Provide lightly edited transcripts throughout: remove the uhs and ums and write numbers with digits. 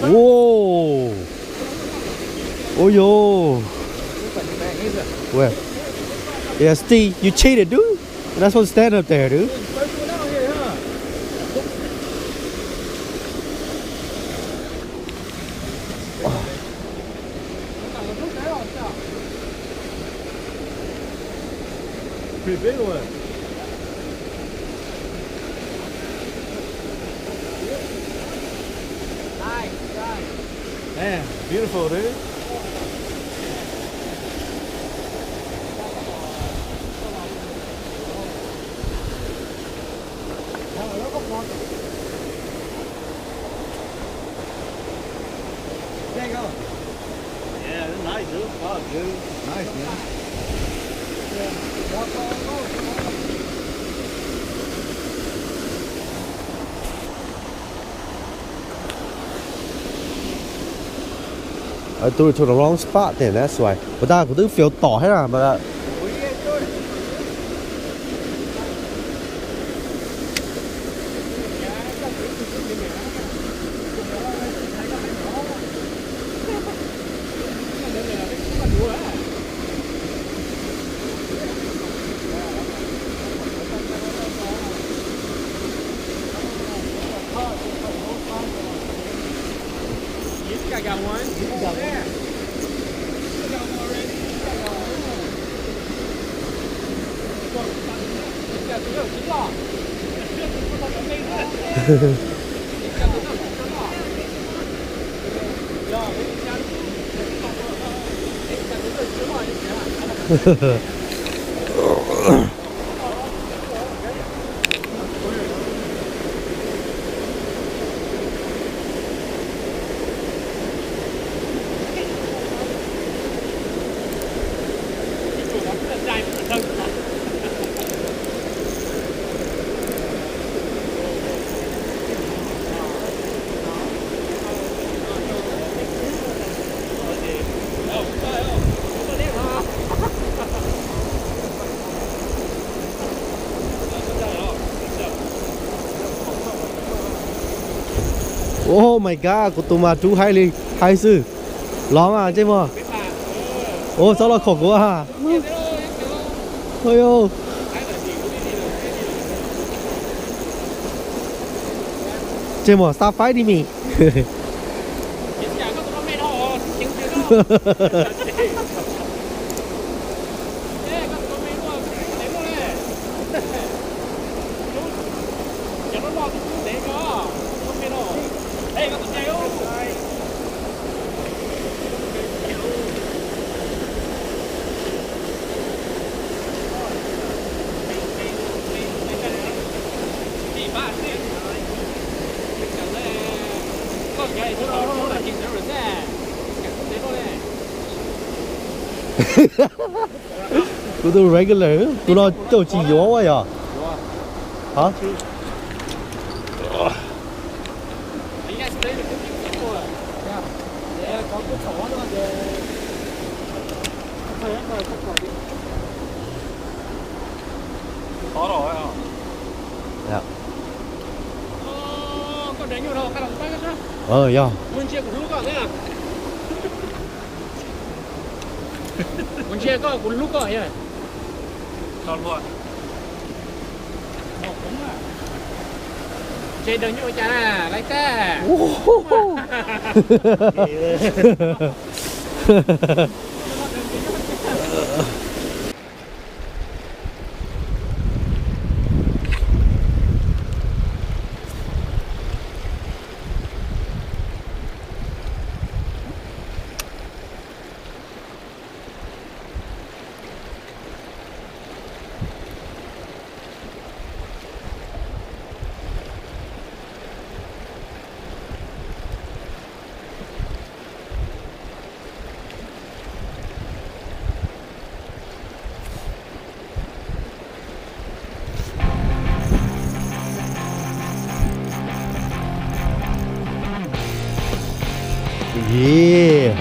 Whoa. Oh yo. Where? Yeah, Steve, you cheated, dude. You're not supposed to stand up there, dude. Pretty big one. Man, beautiful, dude. There you go. Yeah, that's nice, dude. Oh, dude. Nice, man. I threw it to the wrong spot then, that's why. But that could feel tỏ hết à mà. I got one. You got one. Oh my god, của tụi mà chú hai sư lóng à chứ mà. Ô sao là khổ quá à? Ôi ô. Chứ mà sao phải đi mì. Của tôi regular, tụi nó đâu chỉ gió vậy à? Hả? Có rồi hả? Dạ. Con đánh nhiều đâu, khai lòng tay cái Dạ. Nguyên chia của lúc rồi nhá. Nguyên chia có của lúc rồi nhá. Còn rồi. Một cũng à. Chơi đừng như cha, lấy ta. Yeah.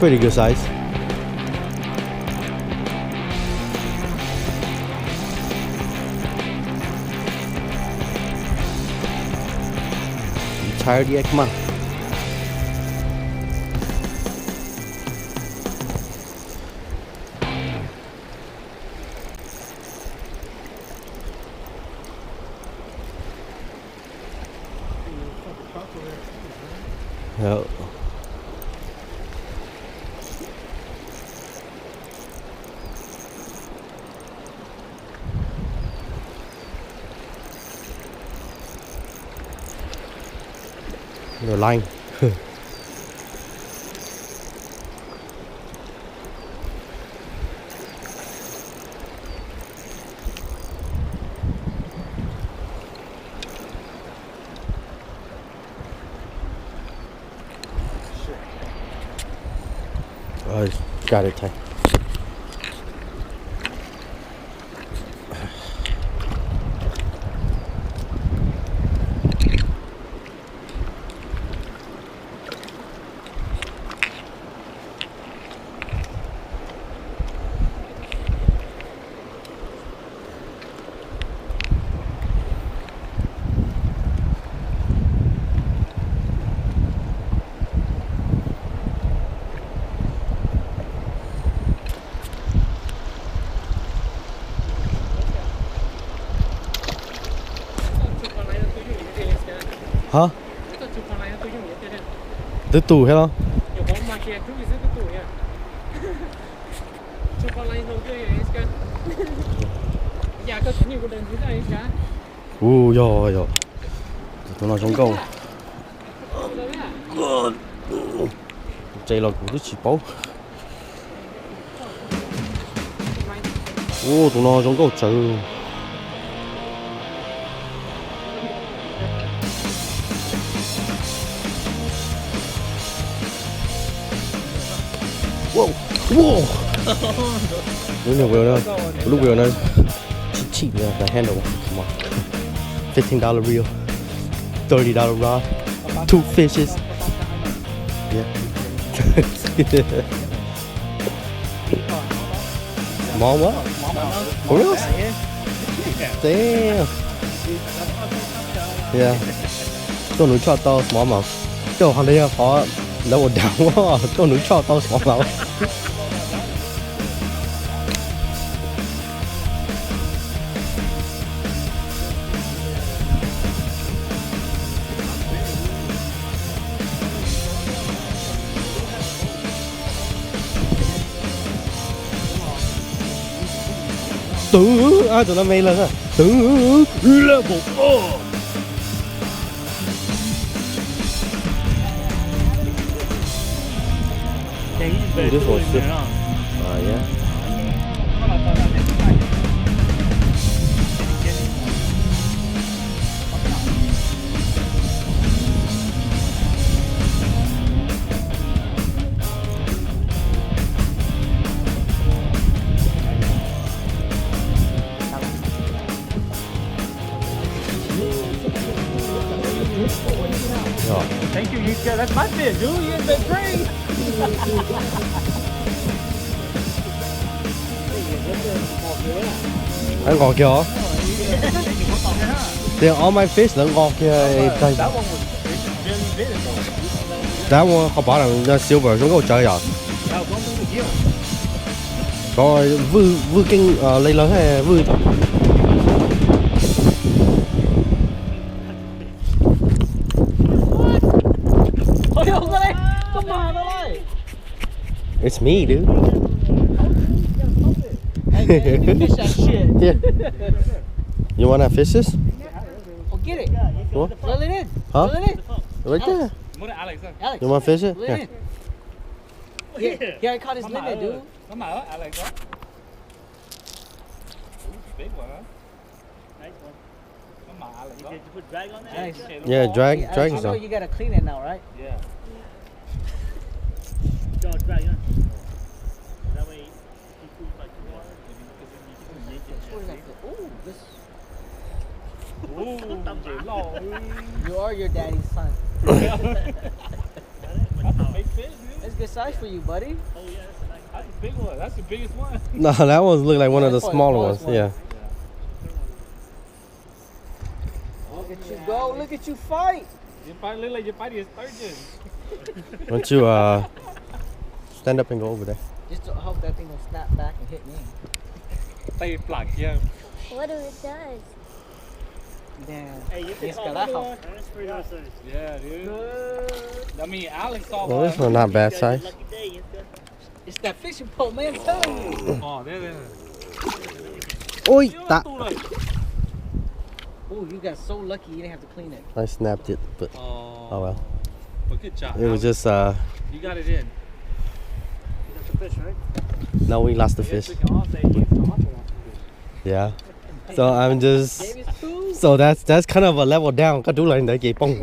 pretty good size. You tired yet? Come on. Yep. Rồi lanh. Got it, Ty. Hả? Từ tủ hay không? Yo. Tụi nó trong câu. Chạy là cũng chỉ bấu. Tụi nó trong câu chờ. Whoa! Look wheel, cheap, the handle. Come on. $15 reel, $30 rod, 2 fishes. Yeah. Small what? For real? Damn. Yeah. Tôi núi cho tao small mouth. Tôi hoàn đây có level down quá. Tôi núi cho tao small mouth. Tụi nó mê lên á. Level up. This was yeah. Thank you, that's my fish, dude. You ain't been free. Ăn ngọt kìa. Then all my fish là ngọt kìa. That one không bảo là silver xuống câu chơi rồi. Có vư kinh lấy lớn hay vư thôi. It's me, dude. Hey, man, you fish that shit. Yeah. You want to fish this? Oh, get it. What? Reel it in. Huh? Reel it in. Right there. Alex. You want to fish it? Reel it in. Yeah, I caught his limit, dude. Nó mở Alex đó. Big one, huh? Nice one. Nó mở Alex đó. Did you put drag on that? Yeah, drag You is know on. you gotta clean it now, right? Yeah. Drag on. That way he pulls back the water. Ooh, this. Dễ lòi. You are your daddy's son. That's a big fish, dude. a good size for you, buddy. Oh yeah, that's a nice. That's a big one. That's the biggest one. No, that one looked like one of the That's smaller probably ones. the Yeah. Look at you go. Look at you fight. You probably look like your body is sturgeon. Why don't you stand up and go over there? Just to hope that thing will snap back and hit me. Tay plug, yeah. What if it does? Damn. Hey, you can Yes, call carajo. that one. That's pretty nice size. Yeah, dude. I mean, Alex saw Well, one. this one not bad You got size. your lucky day, yes, sir. It's that fishing pole, man. I'm telling you. Oh, there. Oi, You that. don't do that. Oh, you got so lucky you didn't have to clean it. I snapped it, but Oh, well. But good job. it was Alex. just You got it in. You got the fish, right? no, we lost the Yeah, fish. freaking awesome. You can also watch the fish. Yeah. So I'm just Davis too. so that's kind of a level down. Cái chú lại để chị bông.